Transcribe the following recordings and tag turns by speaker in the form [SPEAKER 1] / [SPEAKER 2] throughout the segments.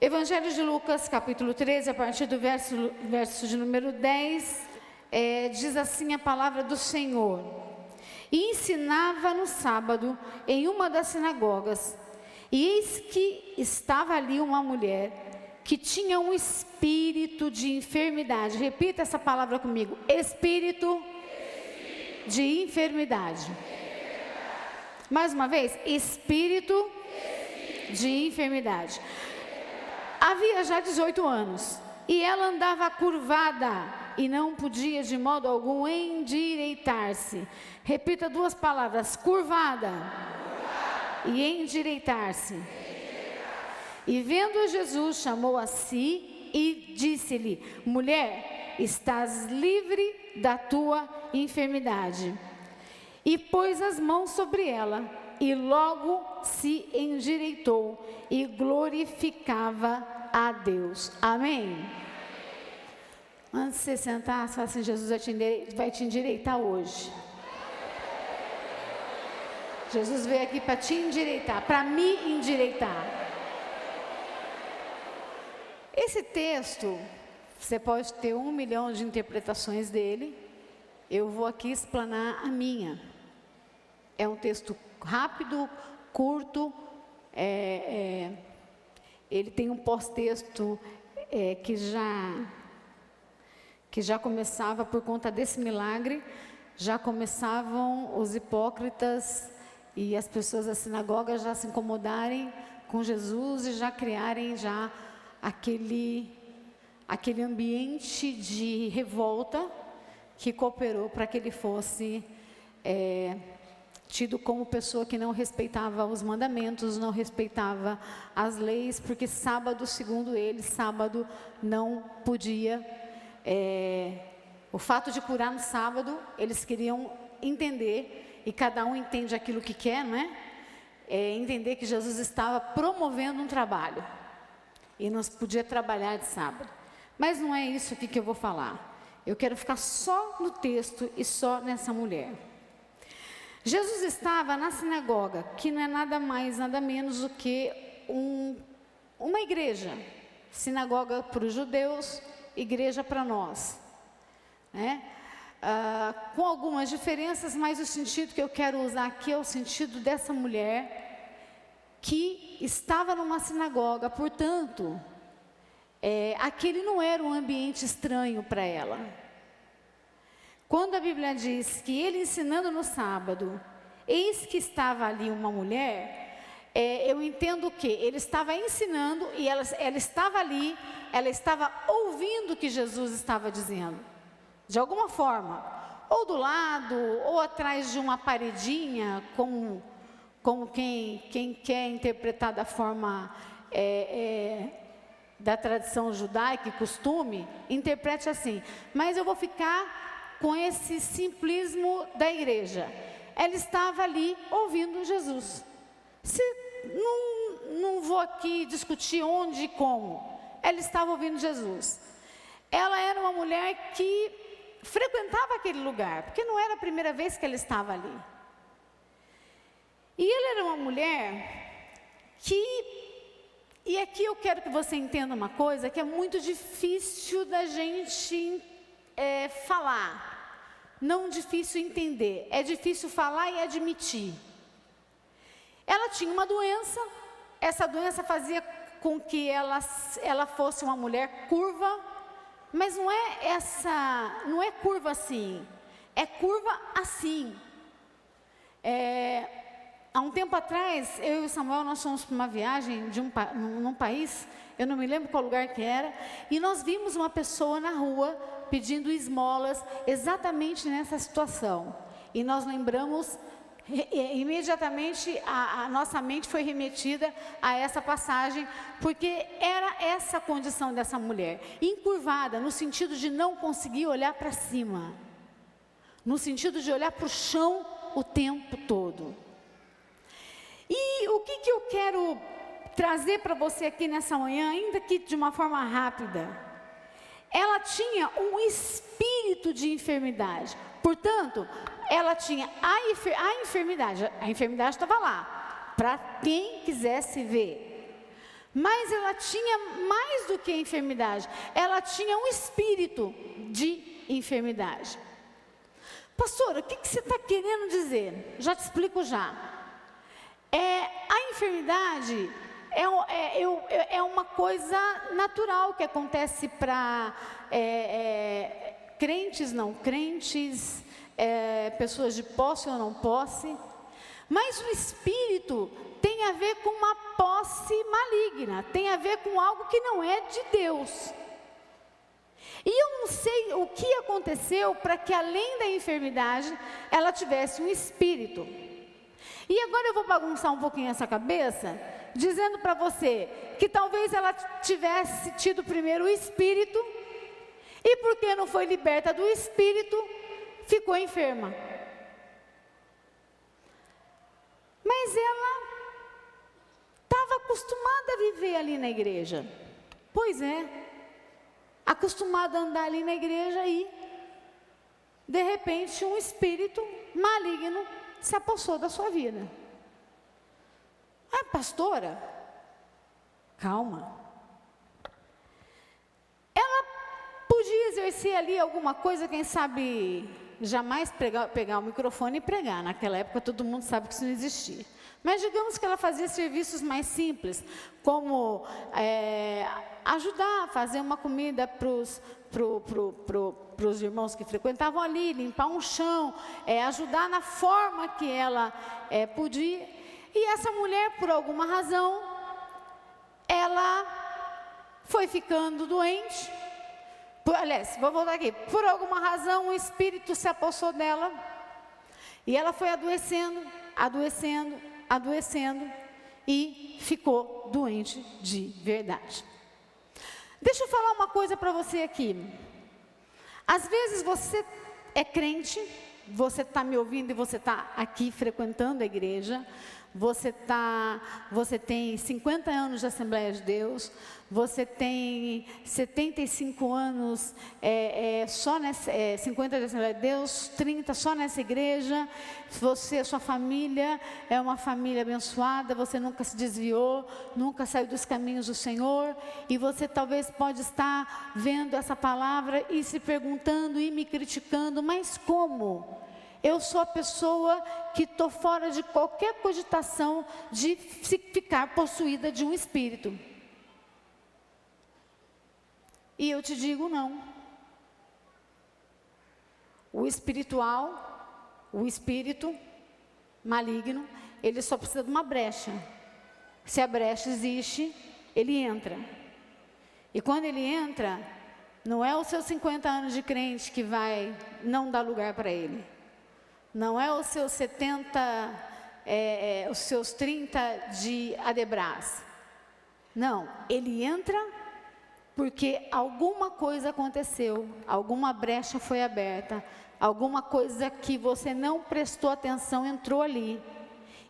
[SPEAKER 1] Evangelho de Lucas, capítulo 13, a partir do verso de número 10, diz assim a palavra do Senhor. E ensinava no sábado em uma das sinagogas, e eis que estava ali uma mulher que tinha um espírito de enfermidade. Repita essa palavra comigo: espírito de enfermidade. Mais uma vez, espírito de enfermidade. Havia já 18 anos, e ela andava curvada, e não podia de modo algum endireitar-se. Repita duas palavras: curvada e endireitar-se. E vendo Jesus, chamou a si e disse-lhe: mulher, estás livre da tua enfermidade. E pôs as mãos sobre ela, e logo se endireitou e glorificava a Deus. Amém? Antes de você sentar, fala assim: Jesus vai te endireitar hoje. Jesus veio aqui para te endireitar, para me endireitar. Esse texto, você pode ter 1 milhão de interpretações dele. Eu vou aqui explanar a minha. É um texto rápido, curto, ele tem um pós-texto que já começava por conta desse milagre, já começavam os hipócritas e as pessoas da sinagoga já se incomodarem com Jesus e já criarem já aquele ambiente de revolta que cooperou para que ele fosse tido como pessoa que não respeitava os mandamentos, não respeitava as leis, porque sábado, segundo eles, sábado não podia. O fato de curar no sábado, eles queriam entender, e cada um entende aquilo que quer, não é? Entender que Jesus estava promovendo um trabalho, e não podia trabalhar de sábado. Mas não é isso aqui que eu vou falar. Eu quero ficar só no texto e só nessa mulher. Jesus estava na sinagoga, que não é nada mais, nada menos do que uma igreja. Sinagoga para os judeus, igreja para nós, né? Com algumas diferenças, mas o sentido que eu quero usar aqui é o sentido dessa mulher que estava numa sinagoga. Portanto, aquele não era um ambiente estranho para ela. Quando a Bíblia diz que ele ensinando no sábado, eis que estava ali uma mulher, eu entendo que ele estava ensinando e ela estava ali, ela estava ouvindo o que Jesus estava dizendo, de alguma forma, ou do lado, ou atrás de uma paredinha, como quem quer interpretar da forma da tradição judaica e costume, interprete assim. Mas eu vou ficar com esse simplismo da igreja. Ela estava ali ouvindo Jesus. Não vou aqui discutir onde e como. Ela estava ouvindo Jesus. Ela era uma mulher que frequentava aquele lugar, porque não era a primeira vez que ela estava ali. E ela era uma mulher e aqui eu quero que você entenda uma coisa que é muito difícil da gente falar. Não difícil entender, é difícil falar e admitir. Ela tinha uma doença, essa doença fazia com que ela fosse uma mulher curva, mas não é curva assim, é curva assim. Há um tempo atrás, eu e o Samuel, nós fomos para uma viagem num país, eu não me lembro qual lugar que era, e nós vimos uma pessoa na rua pedindo esmolas, exatamente nessa situação. E nós lembramos, imediatamente, a nossa mente foi remetida a essa passagem, porque era essa a condição dessa mulher, encurvada, no sentido de não conseguir olhar para cima, no sentido de olhar para o chão o tempo todo. E o que eu quero trazer para você aqui nessa manhã, ainda que de uma forma rápida? Ela tinha um espírito de enfermidade. Portanto, ela tinha a enfermidade. A enfermidade estava lá, para quem quisesse ver. Mas ela tinha mais do que enfermidade, ela tinha um espírito de enfermidade. Pastora, o que você está querendo dizer? Já te explico já. A enfermidade é uma coisa natural que acontece para crentes, não crentes, pessoas de posse ou não posse. Mas o espírito tem a ver com uma posse maligna, tem a ver com algo que não é de Deus. E eu não sei o que aconteceu para que, além da enfermidade, ela tivesse um espírito. E agora eu vou bagunçar um pouquinho essa cabeça, dizendo para você que talvez ela tivesse tido primeiro o espírito, e porque não foi liberta do espírito, ficou enferma. Mas ela estava acostumada a viver ali na igreja. Pois é, acostumada a andar ali na igreja e, de repente, um espírito maligno se apossou da sua vida. Pastora, calma. Ela podia exercer ali alguma coisa, quem sabe, jamais pegar o microfone e pregar. Naquela época todo mundo sabe que isso não existia. Mas digamos que ela fazia serviços mais simples, como ajudar a fazer uma comida para os irmãos que frequentavam ali, limpar um chão, ajudar na forma que ela podia. E essa mulher, por alguma razão, ela foi ficando doente. Aliás, vou voltar aqui. Por alguma razão, o espírito se apossou dela. E ela foi adoecendo, e ficou doente de verdade. Deixa eu falar uma coisa para você aqui. Às vezes você é crente, você está me ouvindo e você está aqui frequentando a igreja, você tem 50 anos de Assembleia de Deus, você tem 75 anos só nessa, 50 de Assembleia de Deus, 30 só nessa igreja, sua família é uma família abençoada, você nunca se desviou, nunca saiu dos caminhos do Senhor, e você talvez pode estar vendo essa palavra e se perguntando e me criticando, mas como? Eu sou a pessoa que estou fora de qualquer cogitação de ficar possuída de um espírito. E eu te digo não. O espírito maligno, ele só precisa de uma brecha. Se a brecha existe, ele entra. E quando ele entra, não é os seus 50 anos de crente que vai não dar lugar para ele. Não é os seus 70, os seus 30 de Adebras. Não, ele entra porque alguma coisa aconteceu, alguma brecha foi aberta, alguma coisa que você não prestou atenção entrou ali.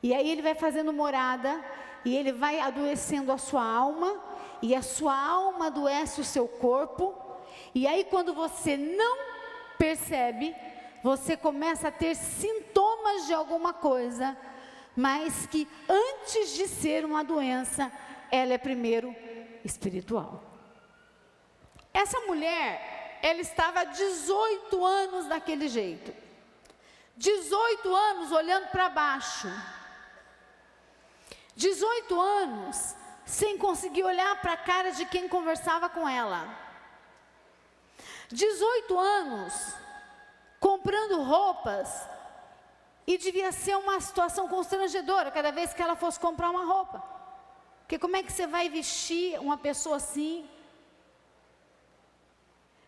[SPEAKER 1] E aí ele vai fazendo morada, e ele vai adoecendo a sua alma, e a sua alma adoece o seu corpo, e aí quando você não percebe, você começa a ter sintomas de alguma coisa, mas que antes de ser uma doença, ela é primeiro espiritual. Essa mulher, ela estava há 18 anos daquele jeito. 18 anos olhando para baixo. 18 anos sem conseguir olhar para a cara de quem conversava com ela. 18 anos comprando roupas, e devia ser uma situação constrangedora cada vez que ela fosse comprar uma roupa, porque como é que você vai vestir uma pessoa assim?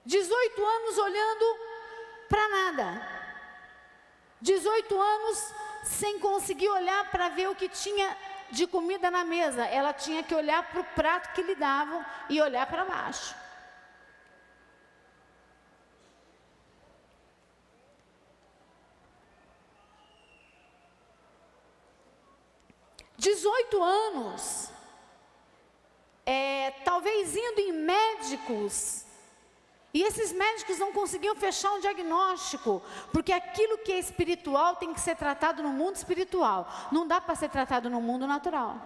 [SPEAKER 1] 18 anos olhando para nada, 18 anos sem conseguir olhar para ver o que tinha de comida na mesa, ela tinha que olhar para o prato que lhe davam e olhar para baixo. 18 anos, talvez indo em médicos, e esses médicos não conseguiam fechar um diagnóstico, porque aquilo que é espiritual tem que ser tratado no mundo espiritual, não dá para ser tratado no mundo natural.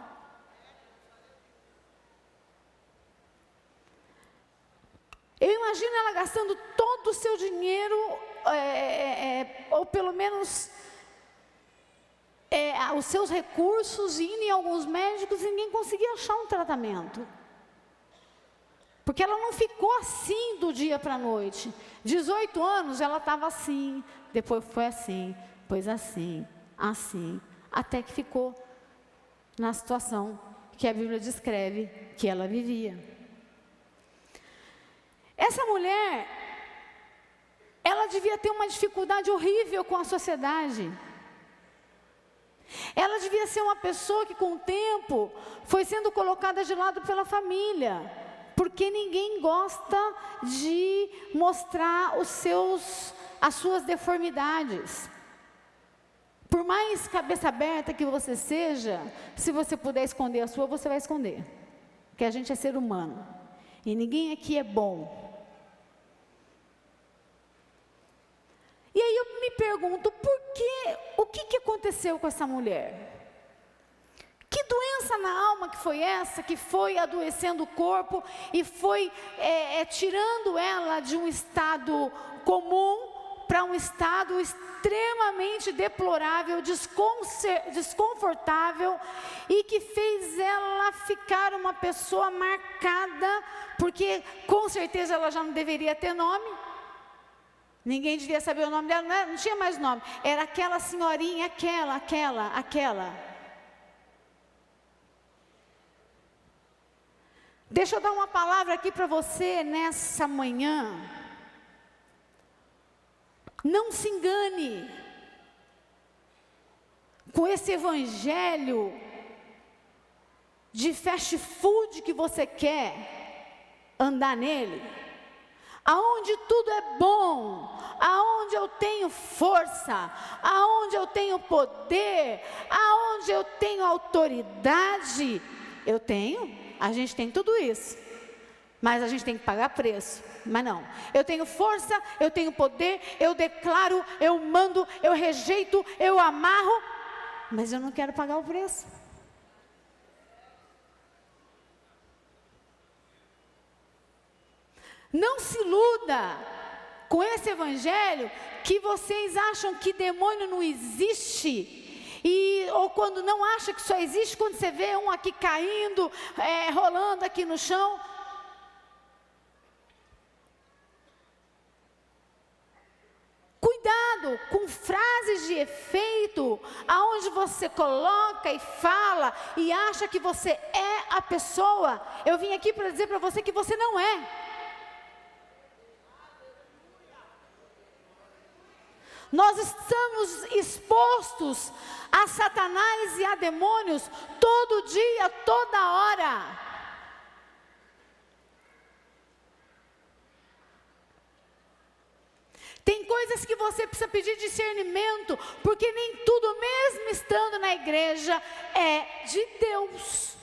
[SPEAKER 1] imagina ela gastando todo o seu dinheiro, ou pelo menos os seus recursos, indo em alguns médicos e ninguém conseguia achar um tratamento. Porque ela não ficou assim do dia para a noite. 18 anos ela estava assim, depois foi assim, depois assim, assim, até que ficou na situação que a Bíblia descreve que ela vivia. Essa mulher, ela devia ter uma dificuldade horrível com a sociedade. Ela devia ser uma pessoa que com o tempo foi sendo colocada de lado pela família, porque ninguém gosta de mostrar as suas deformidades. Por mais cabeça aberta que você seja, se você puder esconder a sua, você vai esconder. Porque a gente é ser humano. E ninguém aqui é bom. E aí eu me pergunto, o que aconteceu com essa mulher? Que doença na alma que foi essa, que foi adoecendo o corpo e foi tirando ela de um estado comum para um estado extremamente deplorável, desconfortável, e que fez ela ficar uma pessoa marcada, porque com certeza ela já não deveria ter nome. Ninguém devia saber o nome dela, não tinha mais nome. Era aquela senhorinha, aquela. Deixa eu dar uma palavra aqui para você nessa manhã. Não se engane com esse evangelho de fast food que você quer andar nele. Aonde tudo é bom, aonde eu tenho força, aonde eu tenho poder, aonde eu tenho autoridade, a gente tem tudo isso, mas a gente tem que pagar preço. Mas não, eu tenho força, eu tenho poder, eu declaro, eu mando, eu rejeito, eu amarro, mas eu não quero pagar o preço. Não se iluda com esse evangelho que vocês acham que demônio não existe. Ou quando não acha que só existe, quando você vê um aqui caindo, rolando aqui no chão. Cuidado com frases de efeito, aonde você coloca e fala e acha que você é a pessoa. Eu vim aqui para dizer para você que você não é. Nós estamos expostos a Satanás e a demônios todo dia, toda hora. Tem coisas que você precisa pedir discernimento, porque nem tudo, mesmo estando na igreja, é de Deus.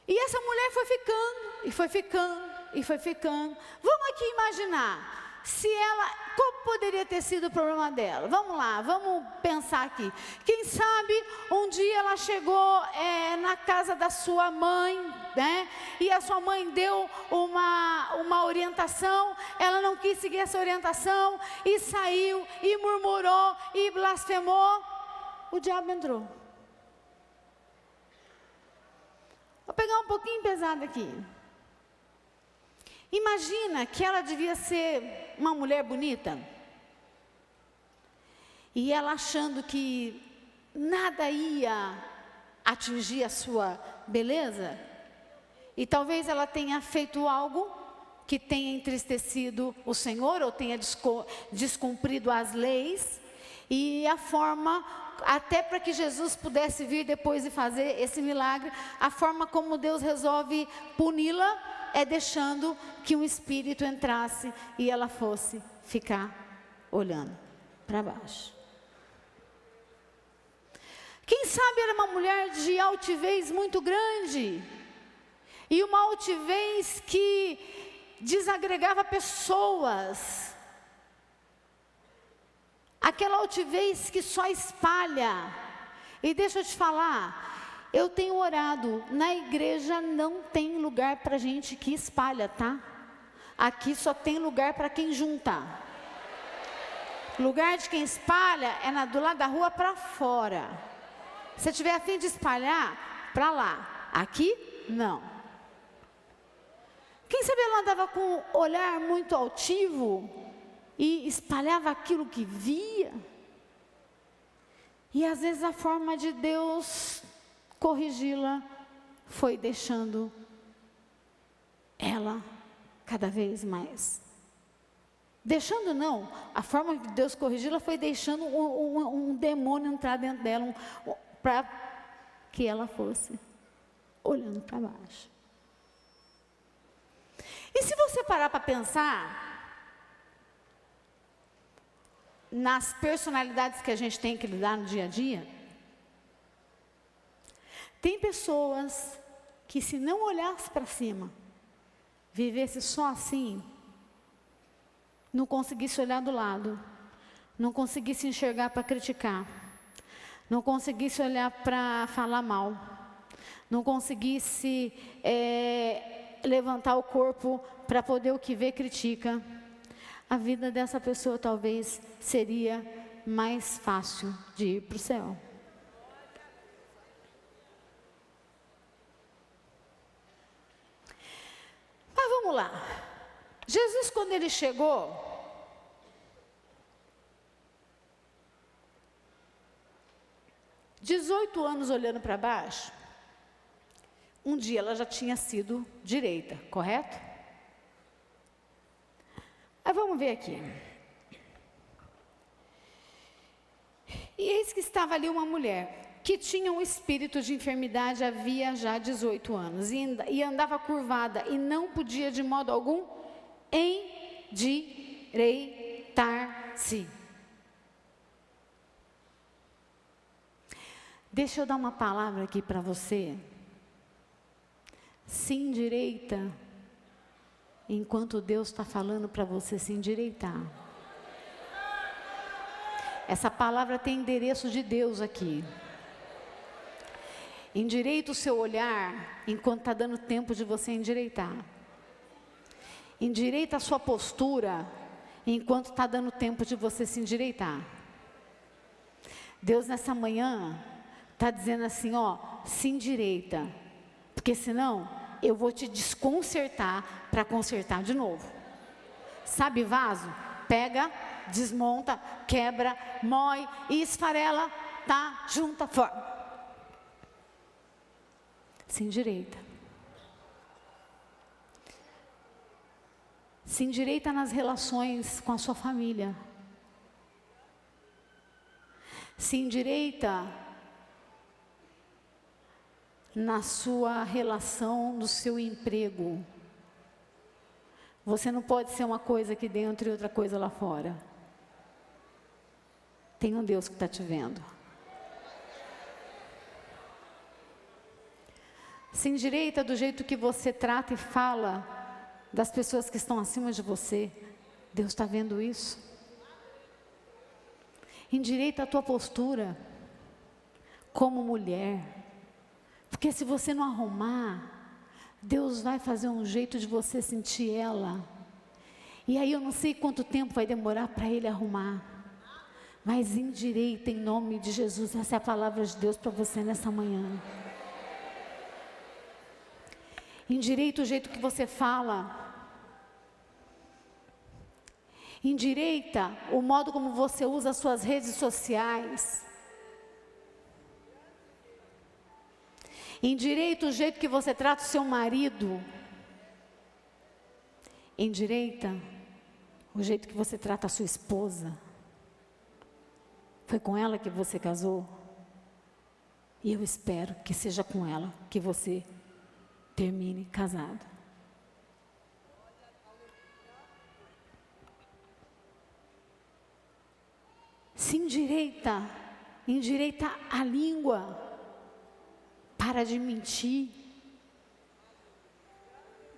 [SPEAKER 1] E essa mulher foi ficando, e foi ficando, e foi ficando. Vamos aqui imaginar. Qual poderia ter sido o problema dela? Vamos lá, vamos pensar aqui. Quem sabe um dia ela chegou na casa da sua mãe, né? E a sua mãe deu uma orientação, ela não quis seguir essa orientação, e saiu, e murmurou, e blasfemou. O diabo entrou. Vou pegar um pouquinho pesado aqui. Imagina que ela devia ser uma mulher bonita. E ela achando que nada ia atingir a sua beleza. E talvez ela tenha feito algo que tenha entristecido o Senhor, ou tenha descumprido as leis. E a forma, até para que Jesus pudesse vir depois e fazer esse milagre, a forma como Deus resolve puni-la é deixando que um espírito entrasse e ela fosse ficar olhando para baixo. Quem sabe era uma mulher de altivez muito grande, e uma altivez que desagregava pessoas, aquela altivez que só espalha, E deixa eu te falar, eu tenho orado, na igreja não tem lugar para gente que espalha, tá? Aqui só tem lugar para quem junta. Lugar de quem espalha é do lado da rua para fora. Se tiver a fim de espalhar, para lá. Aqui, não. Quem sabe ela andava com um olhar muito altivo e espalhava aquilo que via. E às vezes a forma de Deus corrigi-la foi deixando ela cada vez mais. Deixando não, a forma de Deus corrigi-la foi deixando um demônio entrar dentro dela, para que ela fosse olhando para baixo. E se você parar para pensar nas personalidades que a gente tem que lidar no dia a dia, tem pessoas que, se não olhasse para cima, vivesse só assim, não conseguisse olhar do lado, não conseguisse enxergar para criticar, não conseguisse olhar para falar mal, não conseguisse levantar o corpo para poder o que vê critica, a vida dessa pessoa talvez seria mais fácil de ir para o céu. Mas vamos lá. Jesus, quando ele chegou, (18 anos olhando para baixo, um dia ela já tinha sido direita, correto? Mas vamos ver aqui. E eis que estava ali uma mulher que tinha um espírito de enfermidade havia já 18 anos e andava curvada e não podia de modo algum endireitar-se. Deixa eu dar uma palavra aqui para você. Se endireita enquanto Deus está falando para você se endireitar. Essa palavra tem endereço de Deus aqui. Endireita o seu olhar enquanto está dando tempo de você endireitar. Endireita a sua postura enquanto está dando tempo de você se endireitar. Deus nessa manhã está dizendo assim, ó, se endireita, porque senão eu vou te desconcertar para consertar de novo. Sabe vaso? Pega, desmonta, quebra, mói e esfarela, tá? Junta, forma. Se endireita. Se endireita nas relações com a sua família. Se endireita na sua relação, no seu emprego. Você não pode ser uma coisa aqui dentro e outra coisa lá fora. Tem um Deus que está te vendo. Se endireita do jeito que você trata e fala das pessoas que estão acima de você. Deus está vendo isso. Endireita a tua postura como mulher. Porque se você não arrumar, Deus vai fazer um jeito de você sentir ela. E aí eu não sei quanto tempo vai demorar para Ele arrumar. Mas endireita em nome de Jesus. Essa é a palavra de Deus para você nessa manhã. Endireita o jeito que você fala. Endireita o modo como você usa as suas redes sociais. Endireita o jeito que você trata o seu marido. Endireita o jeito que você trata a sua esposa. Foi com ela que você casou? E eu espero que seja com ela que você termine casado. Se endireita a língua. Para de mentir.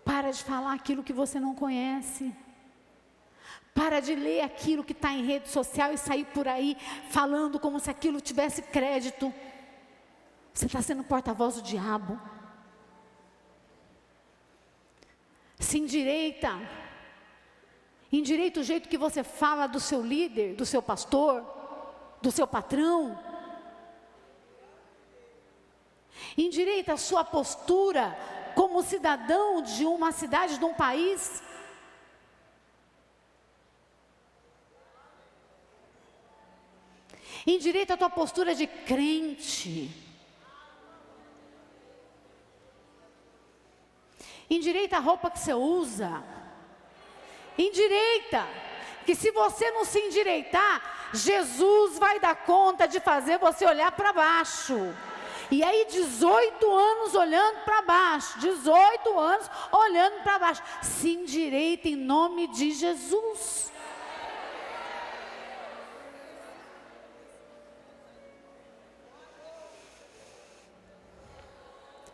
[SPEAKER 1] Para de falar aquilo que você não conhece. Para de ler aquilo que está em rede social e sair por aí falando como se aquilo tivesse crédito. Você está sendo porta-voz do diabo. Se endireita. Endireita o jeito que você fala do seu líder, do seu pastor, do seu patrão. Endireita a sua postura como cidadão de uma cidade, de um país. Endireita a tua postura de crente. Endireita a roupa que você usa. Endireita. Que se você não se endireitar, Jesus vai dar conta de fazer você olhar para baixo. E aí 18 anos olhando para baixo. 18 anos olhando para baixo. Se endireita em nome de Jesus.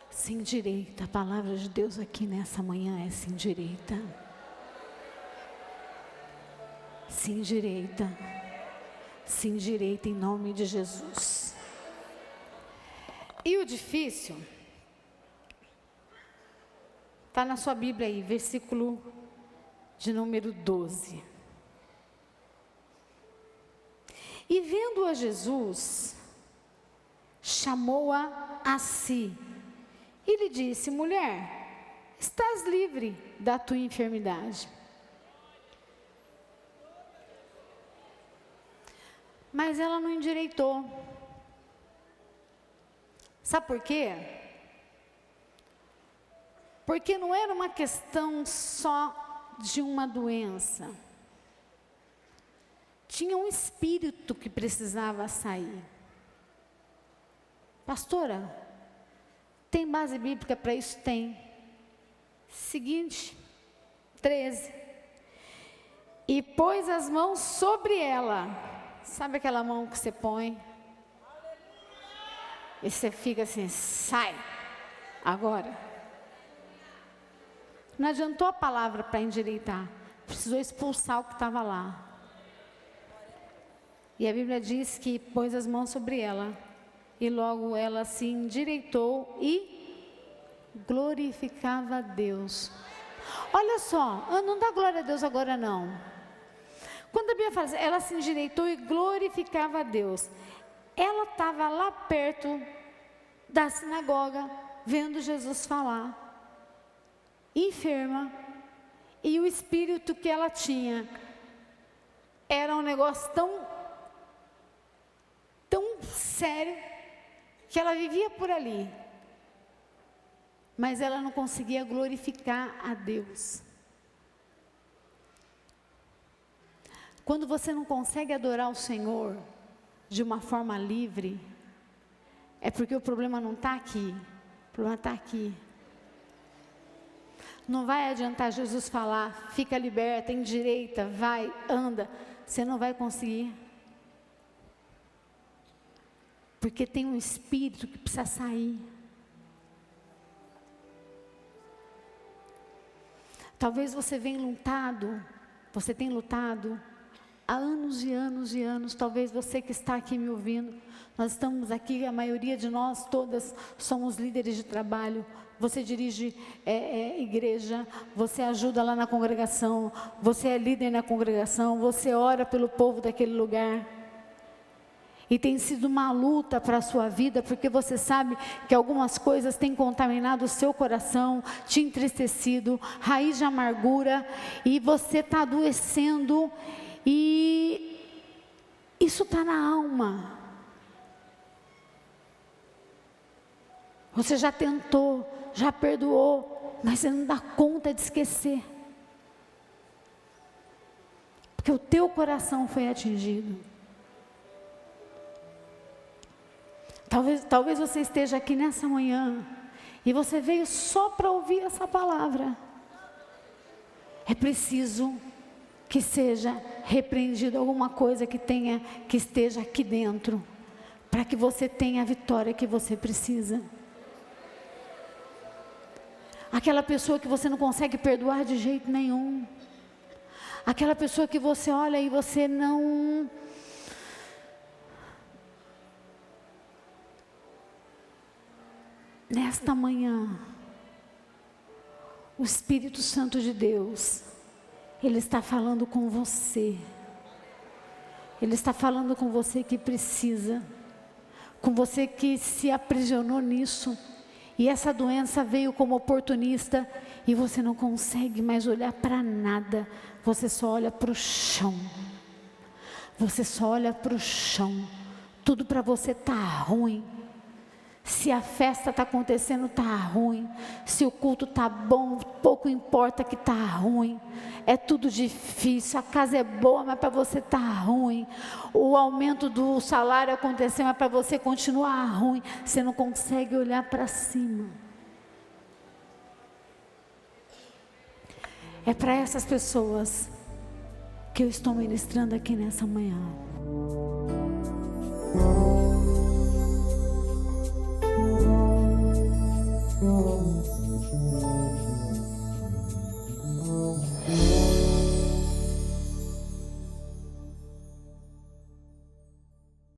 [SPEAKER 1] Se endireita, a palavra de Deus aqui nessa manhã é se endireita. Se endireita. Se endireita em nome de Jesus. E o difícil, está na sua Bíblia aí, versículo de número 12. E vendo a Jesus, chamou-a a si. E lhe disse: mulher, estás livre da tua enfermidade. Mas ela não endireitou. Sabe por quê? Porque não era uma questão só de uma doença. Tinha um espírito que precisava sair. Pastora, tem base bíblica para isso? Tem. Seguinte, 13. E pôs as mãos sobre ela. Sabe aquela mão que você põe? E você fica assim, sai, agora. Não adiantou a palavra para endireitar. Precisou expulsar o que estava lá. E a Bíblia diz que pôs as mãos sobre ela. E logo ela se endireitou e glorificava a Deus. Olha só, não dá glória a Deus agora não. Quando a Bíblia fala assim, ela se endireitou e glorificava a Deus. Ela estava lá perto da sinagoga, vendo Jesus falar, enferma, e o espírito que ela tinha era um negócio tão sério, que ela vivia por ali, mas ela não conseguia glorificar a Deus. Quando você não consegue adorar o Senhor de uma forma livre, é porque o problema não está aqui, o problema está aqui. Não vai adiantar Jesus falar, fica liberta, endireita, vai, anda, você não vai conseguir. Porque tem um espírito que precisa sair. Talvez você tenha lutado há anos e anos e anos. Talvez você que está aqui me ouvindo, nós estamos aqui, a maioria de nós, todas somos líderes de trabalho. Você dirige igreja, você ajuda lá na congregação, você é líder na congregação, você ora pelo povo daquele lugar. E tem sido uma luta para a sua vida, porque você sabe que algumas coisas têm contaminado o seu coração, te entristecido, raiz de amargura, e você está adoecendo, e isso está na alma. Você já tentou, já perdoou, mas você não dá conta de esquecer. Porque o teu coração foi atingido. Talvez você esteja aqui nessa manhã e você veio só para ouvir essa palavra. É preciso que seja repreendido alguma coisa que esteja aqui dentro, para que você tenha a vitória que você precisa. Aquela pessoa que você não consegue perdoar de jeito nenhum. Aquela pessoa que você olha e você não... nesta manhã, o Espírito Santo de Deus, Ele está falando com você. Ele está falando com você que precisa, com você que se aprisionou nisso, e essa doença veio como oportunista, e você não consegue mais olhar para nada, você só olha para o chão. Você só olha para o chão, tudo para você está ruim. Se a festa está acontecendo, está ruim. Se o culto está bom, pouco importa que está ruim. É tudo difícil, a casa é boa, mas para você está ruim. O aumento do salário aconteceu, mas para você continuar ruim. Você não consegue olhar para cima. É para essas pessoas que eu estou ministrando aqui nessa manhã.